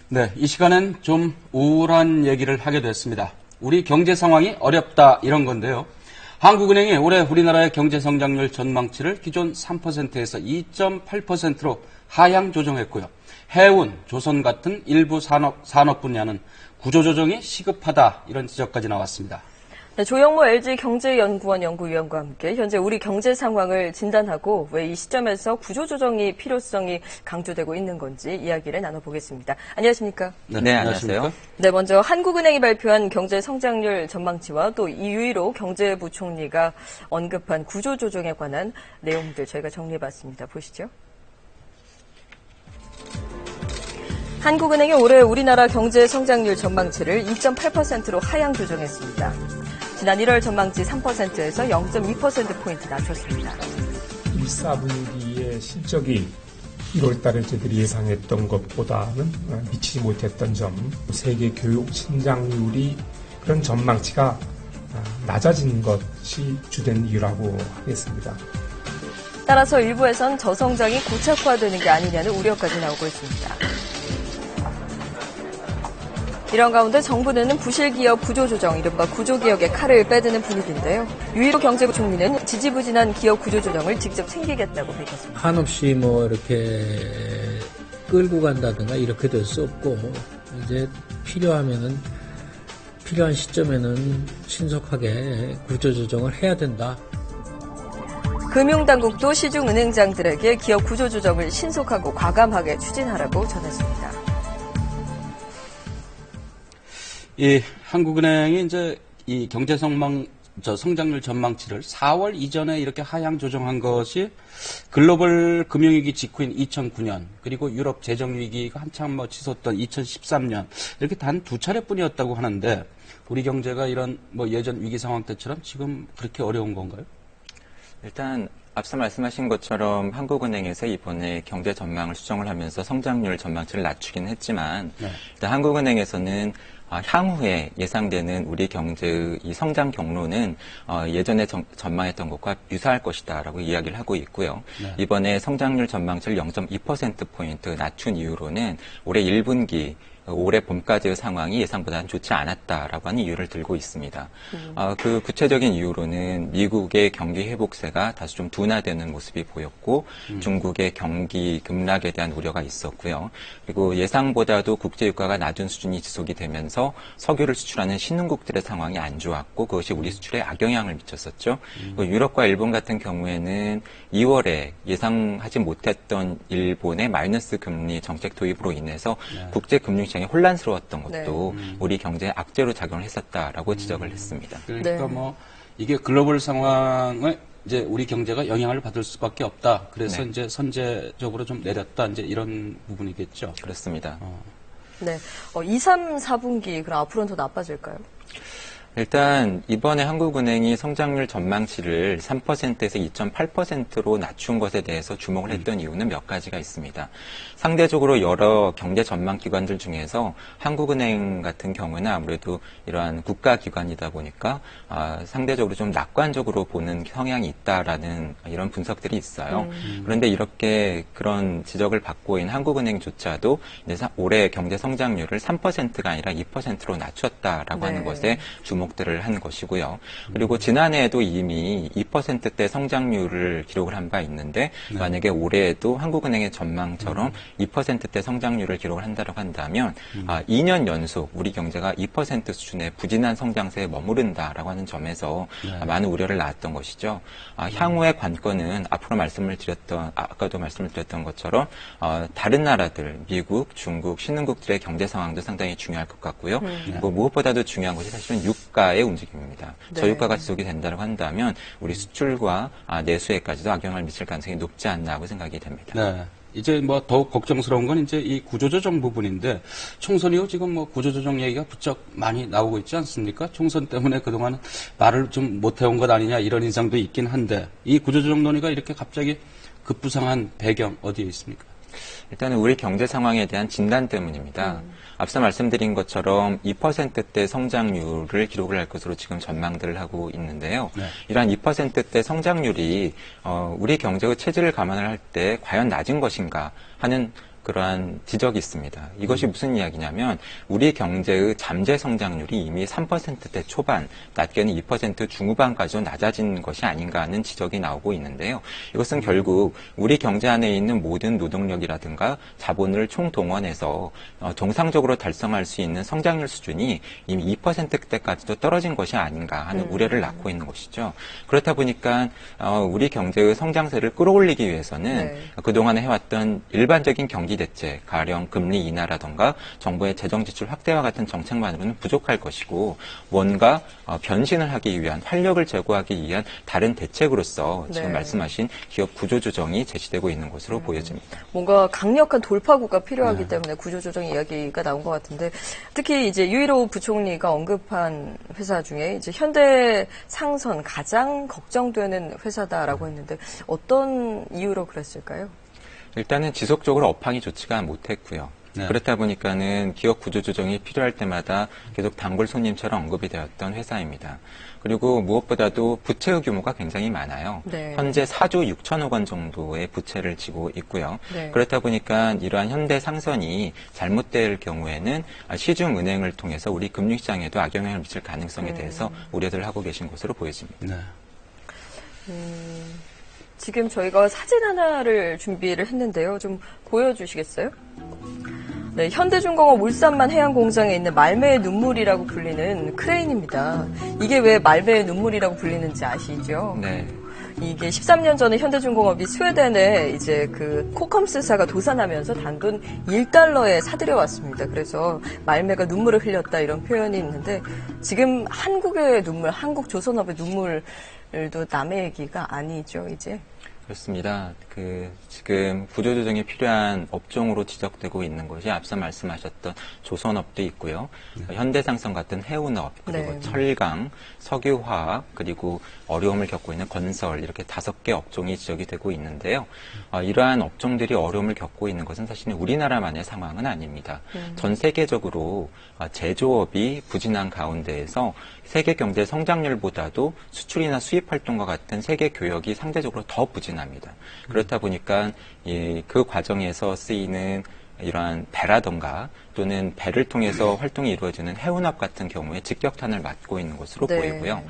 네, 이 시간엔 좀 우울한 얘기를 하게 됐습니다. 우리 경제 상황이 어렵다 이런 건데요. 한국은행이 올해 우리나라의 경제 성장률 전망치를 기존 3%에서 2.8%로 하향 조정했고요. 해운, 조선 같은 일부 산업 분야는 구조조정이 시급하다 이런 지적까지 나왔습니다. 네, 조영모 LG경제연구원 연구위원과 함께 현재 우리 경제 상황을 진단하고 왜 이 시점에서 구조조정이 필요성이 강조되고 있는 건지 이야기를 나눠보겠습니다. 안녕하십니까? 네, 안녕하세요. 네, 먼저 한국은행이 발표한 경제 성장률 전망치와 또 이유로 경제부총리가 언급한 구조조정에 관한 내용들 저희가 정리해봤습니다. 보시죠. 한국은행이 올해 우리나라 경제 성장률 전망치를 2.8%로 하향 조정했습니다. 지난 1월 전망치 3%에서 0.2%포인트 낮췄습니다. 1, 4분기의 실적이 1월 달에 저희들이 예상했던 것보다는 미치지 못했던 점, 세계 교육 신장률이 그런 전망치가 낮아진 것이 주된 이유라고 하겠습니다. 따라서 일부에선 저성장이 고착화되는 게 아니냐는 우려까지 나오고 있습니다. 이런 가운데 정부는 부실기업 구조조정, 이른바 구조개혁의 칼을 빼드는 분위기인데요. 유일호 경제부총리는 지지부진한 기업 구조조정을 직접 챙기겠다고 밝혔습니다. 한없이 이렇게 끌고 간다든가 이렇게 될 수 없고, 이제 필요한 시점에는 신속하게 구조조정을 해야 된다. 금융당국도 시중은행장들에게 기업 구조조정을 신속하고 과감하게 추진하라고 전했습니다. 이 한국은행이 이제 이 경제 성장률 전망치를 4월 이전에 이렇게 하향 조정한 것이 글로벌 금융위기 직후인 2009년 그리고 유럽 재정위기가 한참 치솟던 2013년 이렇게 단 2차례뿐이었다고 하는데 우리 경제가 이런 예전 위기 상황 때처럼 지금 그렇게 어려운 건가요? 일단 앞서 말씀하신 것처럼 한국은행에서 이번에 경제 전망을 수정을 하면서 성장률 전망치를 낮추긴 했지만 일단 한국은행에서는 향후에 예상되는 우리 경제의 이 성장 경로는 예전에 전망했던 것과 유사할 것이다라고 이야기를 하고 있고요. 이번에 성장률 전망치를 0.2%포인트 낮춘 이유로는 올해 1분기 올해 봄까지의 상황이 예상보다는 좋지 않았다라고 하는 이유를 들고 있습니다. 그 구체적인 이유로는 미국의 경기 회복세가 다소 좀 둔화되는 모습이 보였고 중국의 경기 급락에 대한 우려가 있었고요. 그리고 예상보다도 국제유가가 낮은 수준이 지속이 되면서 석유를 수출하는 신흥국들의 상황이 안 좋았고 그것이 우리 수출에 악영향을 미쳤었죠. 유럽과 일본 같은 경우에는 2월에 예상하지 못했던 일본의 마이너스 금리 정책 도입으로 인해서 국제 금융 시장이 혼란스러웠던 것도 우리 경제에 악재로 작용을 했었다라고 지적을 했습니다. 그러니까 이게 글로벌 상황을 이제 우리 경제가 영향을 받을 수밖에 없다. 그래서 이제 선제적으로 좀 내렸다. 이제 이런 부분이겠죠. 그렇습니다. 네. 2, 3, 4분기 그럼 앞으로는 더 나빠질까요? 일단 이번에 한국은행이 성장률 전망치를 3%에서 2.8%로 낮춘 것에 대해서 주목을 했던 이유는 몇 가지가 있습니다. 상대적으로 여러 경제 전망 기관들 중에서 한국은행 같은 경우는 아무래도 이러한 국가기관이다 보니까 상대적으로 좀 낙관적으로 보는 성향이 있다라는 이런 분석들이 있어요. 그런데 이렇게 그런 지적을 받고 있는 한국은행조차도 이제 올해 경제 성장률을 3%가 아니라 2%로 낮췄다라고 하는 것에 주목들을 한 것이고요. 그리고 지난해에도 이미 2%대 성장률을 기록을 한 바 있는데 만약에 올해에도 한국은행의 전망처럼 2%대 성장률을 기록을 한다고 한다면 2년 연속 우리 경제가 2% 수준의 부진한 성장세에 머무른다라고 하는 점에서 많은 우려를 낳았던 것이죠. 향후의 관건은 앞으로 아까도 말씀을 드렸던 것처럼 다른 나라들, 미국, 중국, 신흥국들의 경제 상황도 상당히 중요할 것 같고요. 그리고 무엇보다도 중요한 것이 사실은 유가의 움직임입니다. 저유가가 지속이 된다고 한다면 우리 수출과 내수에까지도 악영향을 미칠 가능성이 높지 않나 하고 생각이 됩니다. 네. 이제 더욱 걱정스러운 건 이제 이 구조조정 부분인데 총선 이후 지금 구조조정 얘기가 부쩍 많이 나오고 있지 않습니까? 총선 때문에 그동안 말을 좀 못해온 것 아니냐 이런 인상도 있긴 한데 이 구조조정 논의가 이렇게 갑자기 급부상한 배경 어디에 있습니까? 일단은 우리 경제 상황에 대한 진단 때문입니다. 앞서 말씀드린 것처럼 2%대 성장률을 기록을 할 것으로 지금 전망들을 하고 있는데요. 이러한 2%대 성장률이 우리 경제의 체질을 감안을 할 때 과연 낮은 것인가 하는 그러한 지적이 있습니다. 이것이 무슨 이야기냐면 우리 경제의 잠재 성장률이 이미 3%대 초반, 낮게는 2% 중후반까지도 낮아진 것이 아닌가 하는 지적이 나오고 있는데요. 이것은 결국 우리 경제 안에 있는 모든 노동력이라든가 자본을 총동원해서 정상적으로 달성할 수 있는 성장률 수준이 이미 2%대까지도 떨어진 것이 아닌가 하는 우려를 낳고 있는 것이죠. 그렇다 보니까 우리 경제의 성장세를 끌어올리기 위해서는 그동안에 해왔던 일반적인 경기 대책, 가령 금리 인하라던가 정부의 재정 지출 확대와 같은 정책만으로는 부족할 것이고 뭔가 변신을 하기 위한 활력을 제고하기 위한 다른 대책으로서 지금 말씀하신 기업 구조조정이 제시되고 있는 것으로 보여집니다. 뭔가 강력한 돌파구가 필요하기 때문에 구조조정 이야기가 나온 것 같은데 특히 이제 유일호 부총리가 언급한 회사 중에 이제 현대상선 가장 걱정되는 회사다라고 했는데 어떤 이유로 그랬을까요? 일단은 지속적으로 업황이 좋지가 못했고요. 네. 그렇다 보니까는 기업 구조조정이 필요할 때마다 계속 단골 손님처럼 언급이 되었던 회사입니다. 그리고 무엇보다도 부채의 규모가 굉장히 많아요. 네. 현재 4조 6천억 원 정도의 부채를 지고 있고요. 네. 그렇다 보니까 이러한 현대상선이 잘못될 경우에는 시중은행을 통해서 우리 금융시장에도 악영향을 미칠 가능성에 대해서 우려를 하고 계신 것으로 보여집니다. 네. 지금 저희가 사진 하나를 준비를 했는데요. 좀 보여주시겠어요? 네, 현대중공업 울산만 해양공장에 있는 말매의 눈물이라고 불리는 크레인입니다. 이게 왜 말매의 눈물이라고 불리는지 아시죠? 네. 이게 13년 전에 현대중공업이 스웨덴에 이제 그 코컴스사가 도산하면서 단돈 1달러에 사들여왔습니다. 그래서 말매가 눈물을 흘렸다 이런 표현이 있는데 지금 한국의 눈물, 한국 조선업의 눈물도 남의 얘기가 아니죠, 이제. 그렇습니다. 지금 구조조정이 필요한 업종으로 지적되고 있는 것이 앞서 말씀하셨던 조선업도 있고요. 현대상선 같은 해운업, 그리고 철강, 석유화학, 그리고 어려움을 겪고 있는 건설, 이렇게 5개 업종이 지적이 되고 있는데요. 이러한 업종들이 어려움을 겪고 있는 것은 사실 우리나라만의 상황은 아닙니다. 전 세계적으로 제조업이 부진한 가운데에서 세계 경제 성장률보다도 수출이나 수입 활동과 같은 세계 교역이 상대적으로 더 부진합니다. 그렇다 보니까 그 과정에서 쓰이는 이러한 배라던가 또는 배를 통해서 활동이 이루어지는 해운업 같은 경우에 직격탄을 맞고 있는 것으로 보이고요.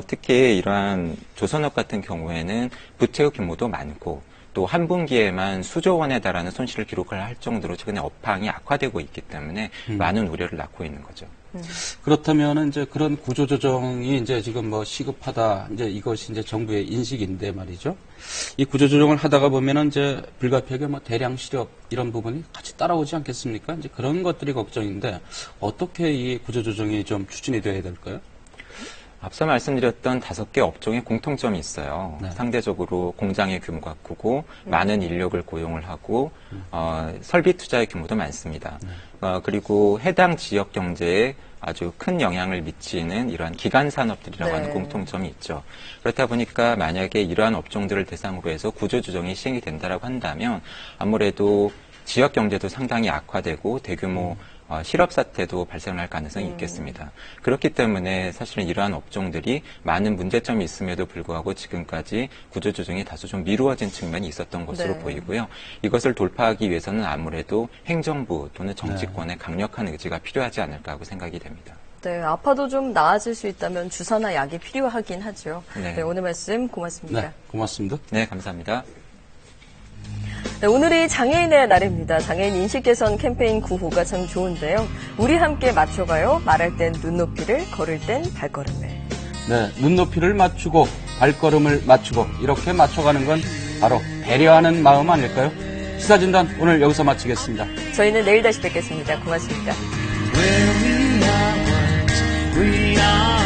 특히 이러한 조선업 같은 경우에는 부채의 규모도 많고 또 한 분기에만 수조 원에 달하는 손실을 기록을 할 정도로 최근에 업황이 악화되고 있기 때문에 많은 우려를 낳고 있는 거죠. 그렇다면은 이제 그런 구조조정이 이제 지금 뭐 시급하다, 이제 이것이 이제 정부의 인식인데 말이죠. 이 구조조정을 하다가 보면은 이제 불가피하게 뭐 대량 실업 이런 부분이 같이 따라오지 않겠습니까? 이제 그런 것들이 걱정인데 어떻게 이 구조조정이 좀 추진이 돼야 될까요? 앞서 말씀드렸던 5개 업종에 공통점이 있어요. 네. 상대적으로 공장의 규모가 크고 많은 인력을 고용을 하고 설비 투자의 규모도 많습니다. 그리고 해당 지역 경제에 아주 큰 영향을 미치는 이러한 기간 산업들이라고 하는 공통점이 있죠. 그렇다 보니까 만약에 이러한 업종들을 대상으로 해서 구조조정이 시행이 된다라고 한다면 아무래도 지역 경제도 상당히 악화되고 대규모 실업 사태도 발생할 가능성이 있겠습니다. 그렇기 때문에 사실은 이러한 업종들이 많은 문제점이 있음에도 불구하고 지금까지 구조조정이 다소 좀 미루어진 측면이 있었던 것으로 보이고요. 이것을 돌파하기 위해서는 아무래도 행정부 또는 정치권의 강력한 의지가 필요하지 않을까 하고 생각이 됩니다. 네, 아파도 좀 나아질 수 있다면 주사나 약이 필요하긴 하죠. 네, 오늘 말씀 고맙습니다. 네, 고맙습니다. 네, 감사합니다. 네, 오늘이 장애인의 날입니다. 장애인 인식 개선 캠페인 9호가 참 좋은데요. 우리 함께 맞춰가요. 말할 땐 눈높이를, 걸을 땐 발걸음을. 네, 눈높이를 맞추고 발걸음을 맞추고 이렇게 맞춰가는 건 바로 배려하는 마음 아닐까요? 시사진단 오늘 여기서 마치겠습니다. 저희는 내일 다시 뵙겠습니다. 고맙습니다. Where we are once, we are